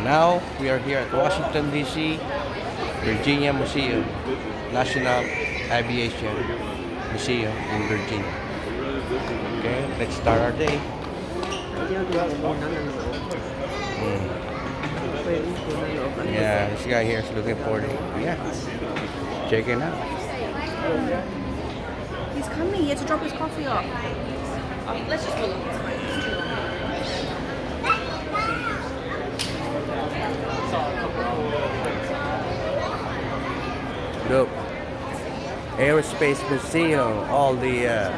Now we are here at Washington D.C. Virginia Museum, National Aviation Museum in Virginia. Okay, let's start our day. Yeah, this guy here is looking for the check it out. He's coming. He had to drop his coffee off. Let's just go look. Look, Aerospace Museum, all the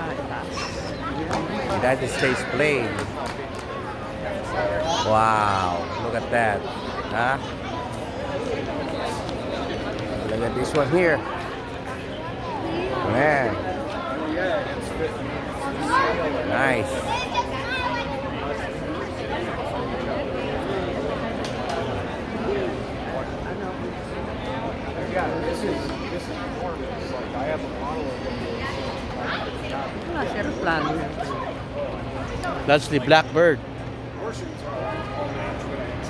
United States plane. Wow, look at that, huh? Look at this one here. Man, nice. Yeah, this is enormous. Like I have a model of one of those. That's the Blackbird.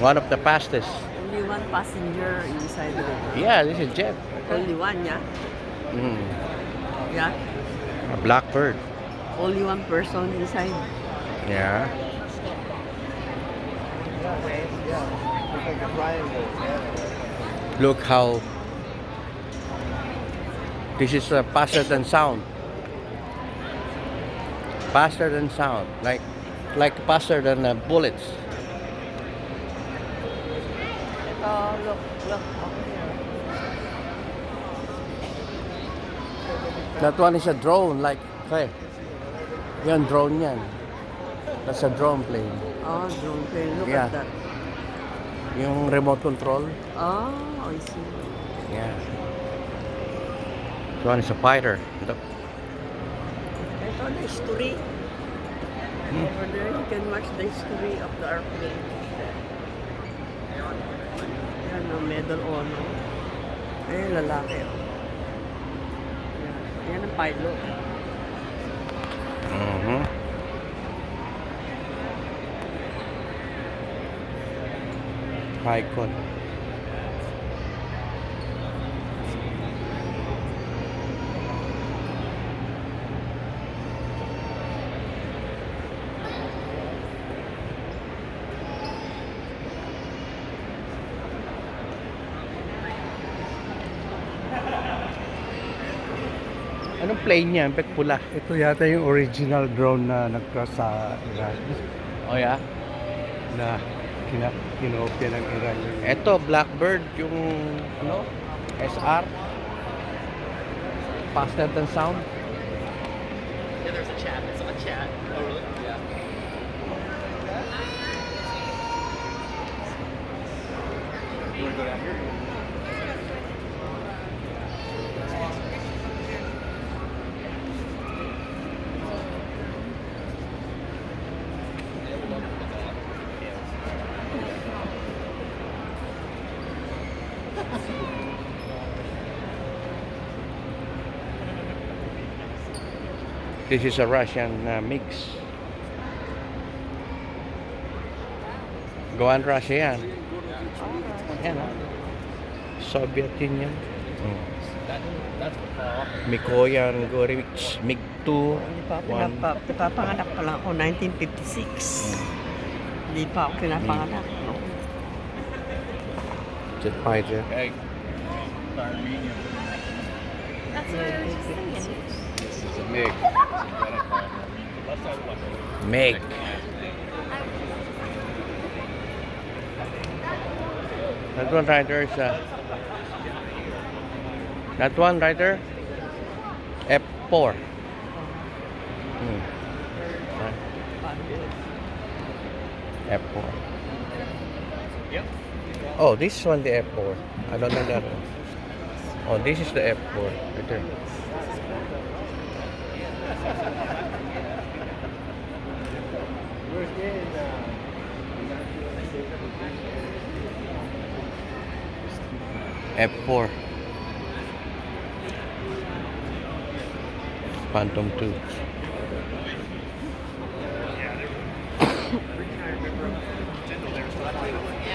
One of the fastest. Only one passenger inside the. Yeah, this is jet. Only one, yeah? Yeah? A Blackbird. Only one person inside. Yeah. It's like a triangle. Look how this is faster than sound. Faster than sound, like faster than bullets. Look. That one is a drone, like, okay. Yan, drone yan. That's a drone plane. Oh, drone plane. Look Yeah. at that. Yung remote control. Oh, I see. Yeah. This one is a fighter. Look. Ito the history. Over there, you can watch the history of the airplane. Yan, ang medal honor. Ayun, lalaki. Oh. Yan ang pilot. Icon. Anong plane niya? Pek pula. Ito yata yung original drone na nag-cross sa Iran Oh yeah? na kinopya ng Iran yung Ito, Blackbird, yung ano? SR. Faster than sound. Yeah, there's a chat. It's on a chat. Oh, really? Yeah. You want to go down here? This is a Russian mix. Gawan Russia yan. Yan Soviet Union. That's the fall. Mikoyan Gorevich MiG-2. Pipapanganak pa lang ako, 1956. Hindi pa ako pinapanganak. No? Jet fighter. Hey. Armenian. That's what I was just thinking. This is a MiG. Left side, left side. MiG. That one rider is that one rider F4. F4. Yep. Oh, this one the F4. I don't know that one. Oh, this is the F4 right there. F4. Phantom 2.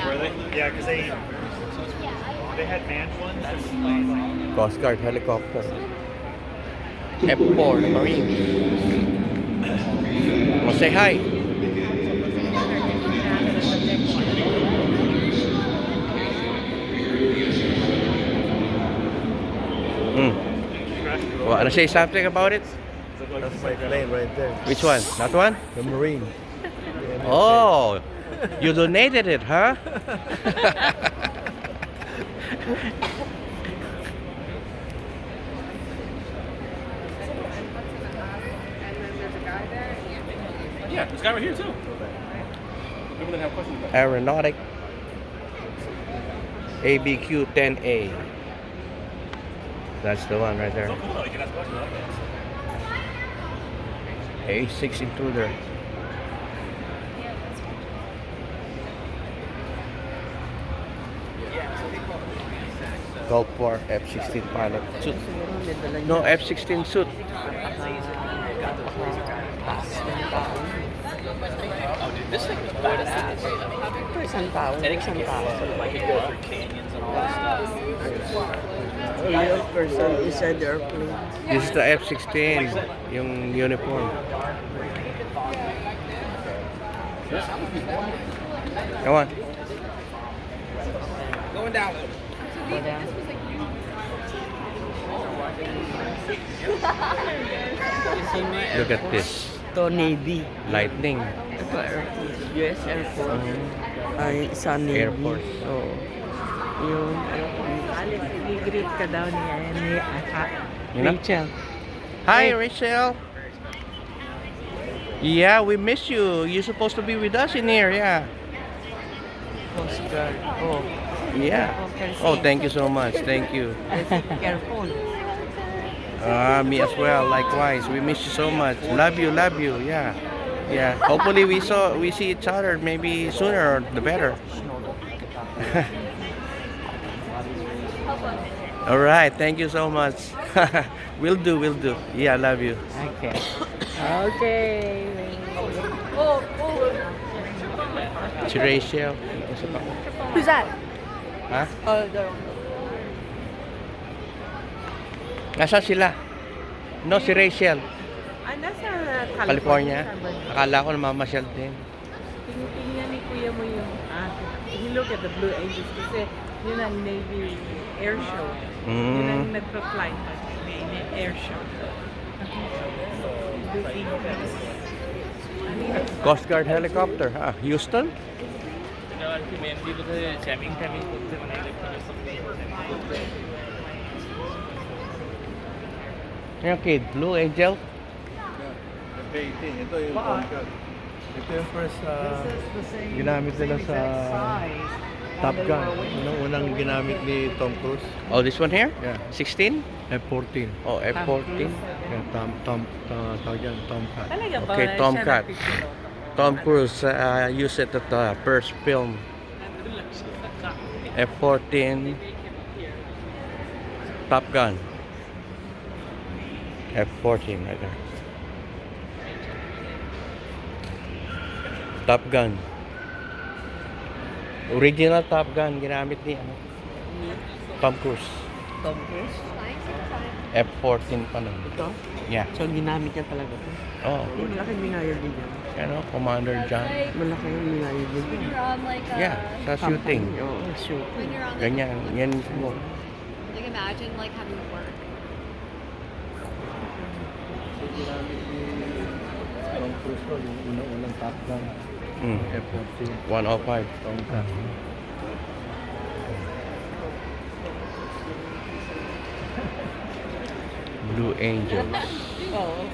Were they? Yeah, because they had manned ones. Coast Guard helicopter. F4 Marine. Well, say hi. Wanna say something about it? That's my plane right there. Which one? That one? The Marine. Oh, you donated it, huh? Yeah, this guy right here too. People that have questions about Aeronautic ABQ 10A. That's the one right there. it. Oh, you can ask questions about it. A6 intruder. Gulf War F-16 pilot suit. No, F-16 suit. Isang tao. Isang tao. Real person inside the airplane. This is the F-16, yung uniform. Come on. Look at this. To Navy. Lightning. Ito airport. US Air Force. Ay, sa Navy. Air Force. Oo. Yung Alex, i-greet ka daw niya ni You know? Rachel. Hi, Rachel. Yeah, we miss you. You're supposed to be with us in here, yeah. Coast Guard. Oh. Yeah. Oh, thank you so much. Thank you. Careful. Me as well. Likewise. We miss you so much. Love you. Yeah. Yeah. Hopefully we see each other maybe sooner the better. All right. Thank you so much. We'll do. Yeah, love you. Okay. Okay. Si Rachel. Who's that? Ha? Oh, the... Nasaan sila? No, si Rachel. nasa California. Akala ko namamasyal din. Tingnan ni Kuya mo yung, you look at the Blue Angels kasi yun ang Navy air show. Yun ang nagpa-fly na air show. Blue Angels. Coast Guard helicopter. Houston? dito sa jamming kami করতে মানে Yung kid, Blue Angel. F-18. Ito yung Tomcat. Ito yung first ginamit nila sa Top Gun. Unang ginamit ni Tom Cruise. Oh, this one here? Yeah. 16? F-14. Oh, F-14. Yeah, tawag yan, Tomcat. Talaga ba? Okay, Tomcat. Tom Cruise used it at the first film. F-14. Top Gun. F-14 right there. Top Gun. Original Top Gun ginamit ni Tom Cruise. Tom Cruise? F-14 pa nun. Ito? Yeah. So ginamit niya talaga ito? Oh, Malaki binayad din yan. Commander John. Malaki yung binayad din When yan. you're on like a, Yeah, sa shooting. Oo, shooting. when you're on like, Ganyan, yan mismo. like imagine like having to work. Tom Cruise ko, yung unang Top Gun. F-14. 105. Tomcat. Blue Angels. Oo.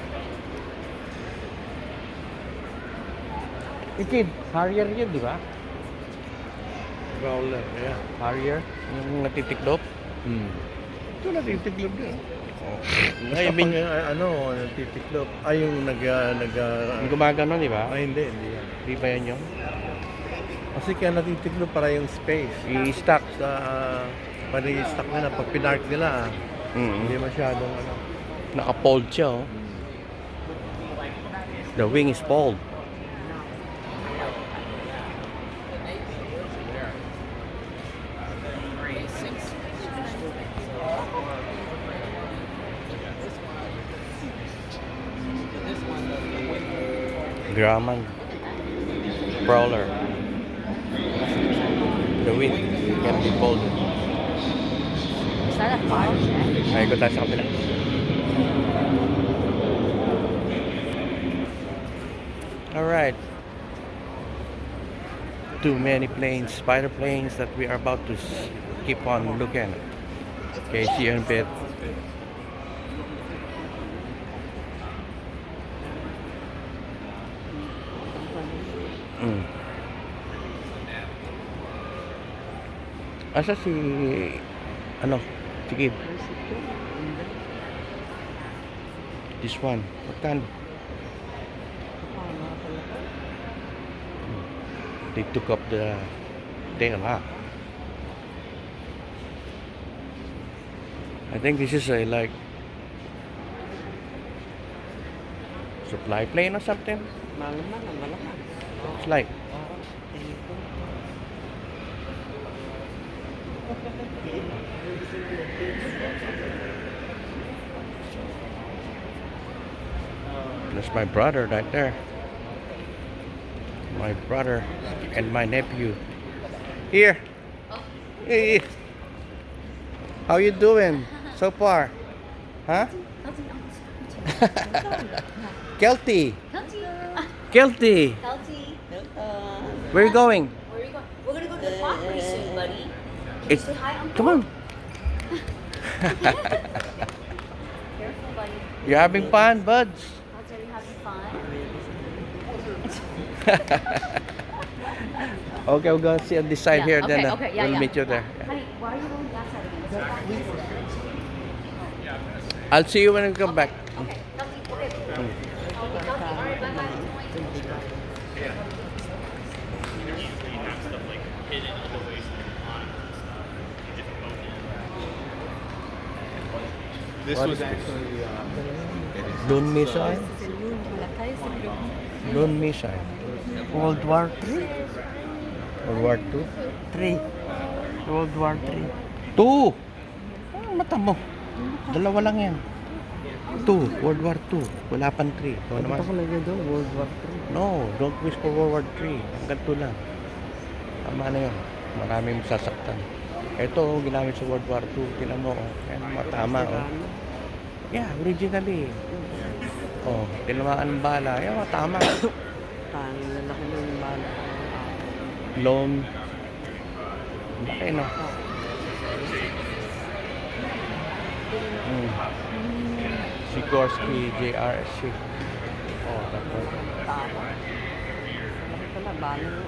Ikid, Harrier yun, di ba? Growler, yeah. Harrier, yung natitiklop. Ito natitiklop din. Oh. Ay, natitiklop. Ay, yung Yung gumagano, di ba? Ay, hindi yan. Di ba yan yung? Kasi kaya natitiklop para yung space. I-stack. Sa, para i-stack nila, pag pinark nila, hindi masyadong Naka-fold siya, oh. The wing is fold. Grumman. Prowler. The wing can be folded. Is that a file check? Ay, ikot tayo sa kapila. Alright. Too many planes, spider planes that we are about to keep on looking. Okay, see you in a bit. Asa si ano? Sige. This one. Magkano? They took up the tail, huh? I think this is a like supply plane or something. It's like that's my brother right there. My brother and my nephew. Here. Hey. How you doing so far? Huh? Kelty. Kelty. Where are you going? Where are you going? We're gonna go to the park pretty soon, buddy. It's, Say hi, Uncle. come on. Careful, buddy. You're having fun, buds. How's are you having fun? Okay, we'll go see on this side here. Then we'll meet you there. Honey, why are you going that side again? I'll see you when we come back. Okay, okay. Okay, all right, bye-bye. This What? was actually Lone missile. Lone missile. World War III? World War II. 3. World War III. 2. Ah, mata mo. Dalawa lang yan. 2. World War II. Wala pang 3. Ito naman. Ito ko lagay doon, World War III. No, don't wish for World War 3. Hanggang 2 lang. Tama na yun. Maraming sasaktan. Ito, ginamit sa World War 2. Tinan mo, oh. Yan, tama, oh. Yeah, originally. Oh, tinamaan ng bala. Yan, tama. Ang lalaki ng bala. Lone. Laki, no? Sikorsky JRSC. Oh, tapos. Tama. Malaki pala, bala ng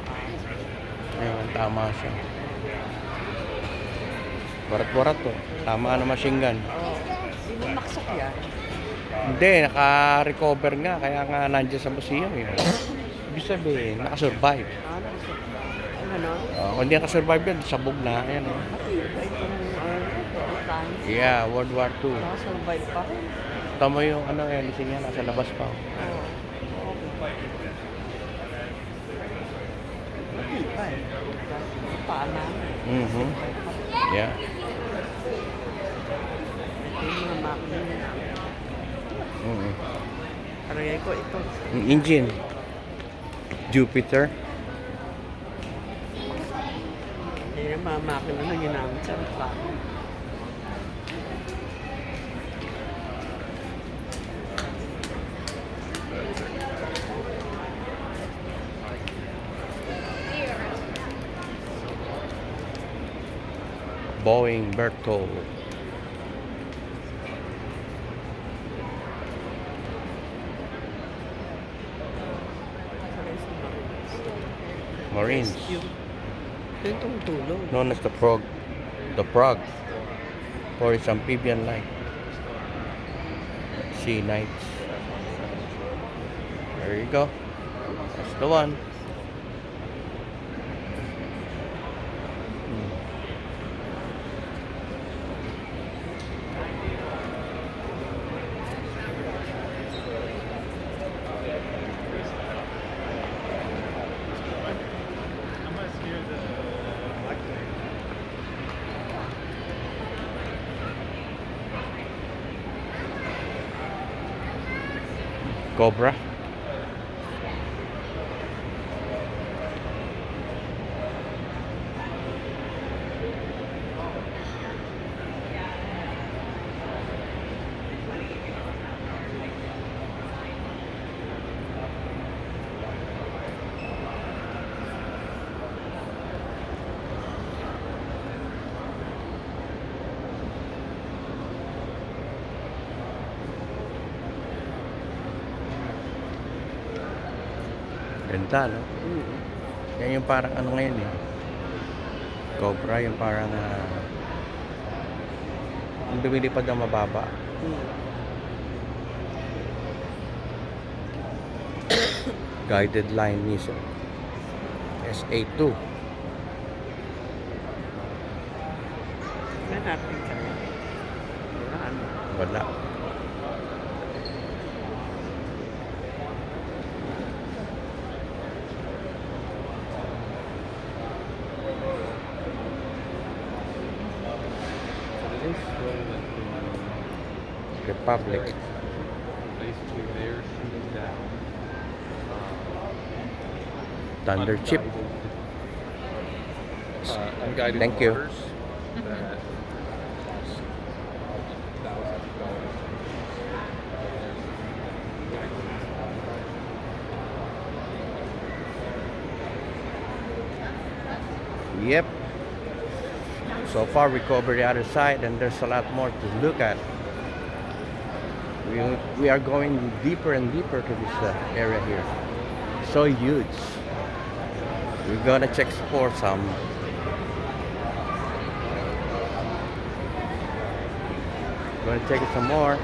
Ayun, tama siya. Barat-barat to. Tama na machine gun. Hindi mo maksak yan. Hindi, naka-recover nga. Kaya nga nandiyan sa museum. Ibig sabihin, nakasurvive. Ano? Kung hindi nakasurvive yan, sabog na. Ayan, oh. Iba itong times. Yeah, World War II. Nakasurvive pa. Tama yung ano, lising niya, nasa labas pa. Oh. Iba eh. Paana. Mhm. Yeah. Ito yung mga makina na. Mhm. Karagay ko ito. Yung engine. Jupiter. Ito yung mga makina na ginamit sa reklamo. Boeing Berthold. Marines. Ito yung tumutulong. Known as the Frog. The Frog. For its amphibian like Sea Knights. There you go. That's the one. Cobra. ganda, no? Mm. Yan yung parang ano ngayon eh. Cobra, yung parang yung lumilipad na mababa. Mm. Guided line missile. SA-2. Hanapin ka na. Wala, ano. Wala. Republic. Basically, they're shooting down Thunder Chip. unguided Thank you. mortars that cost thousands of dollars. Yep. So far we covered the other side and there's a lot more to look at. We are going deeper and deeper to this area here. So huge. We're gonna check for some. Gonna check it some more.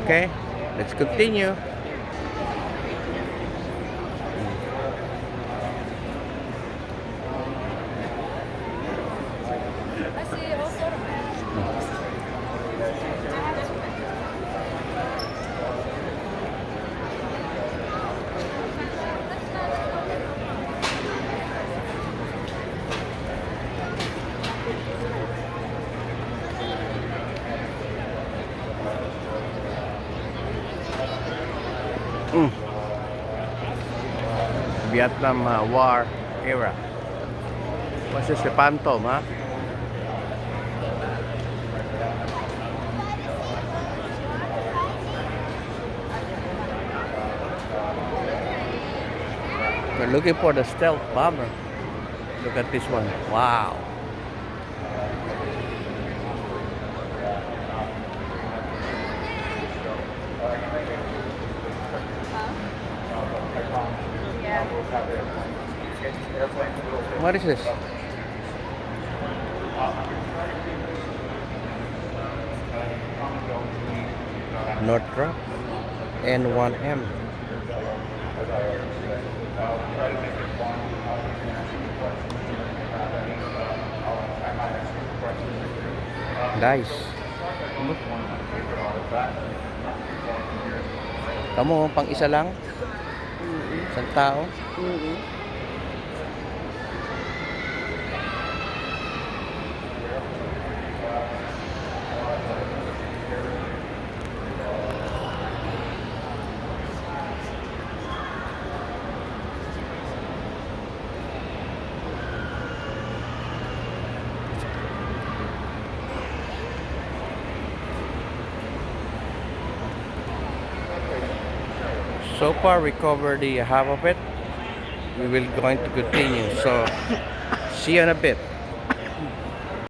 Okay, let's continue. Vietnam War era. What's this? The Phantom, huh? We're looking for the stealth bomber. Look at this one. Wow. What is this? Northrop N1M. Nice. Kamu pang isa lang? Isang tao? Mm-hmm. So far we covered the half of it. We will going to continue. So see you in a bit.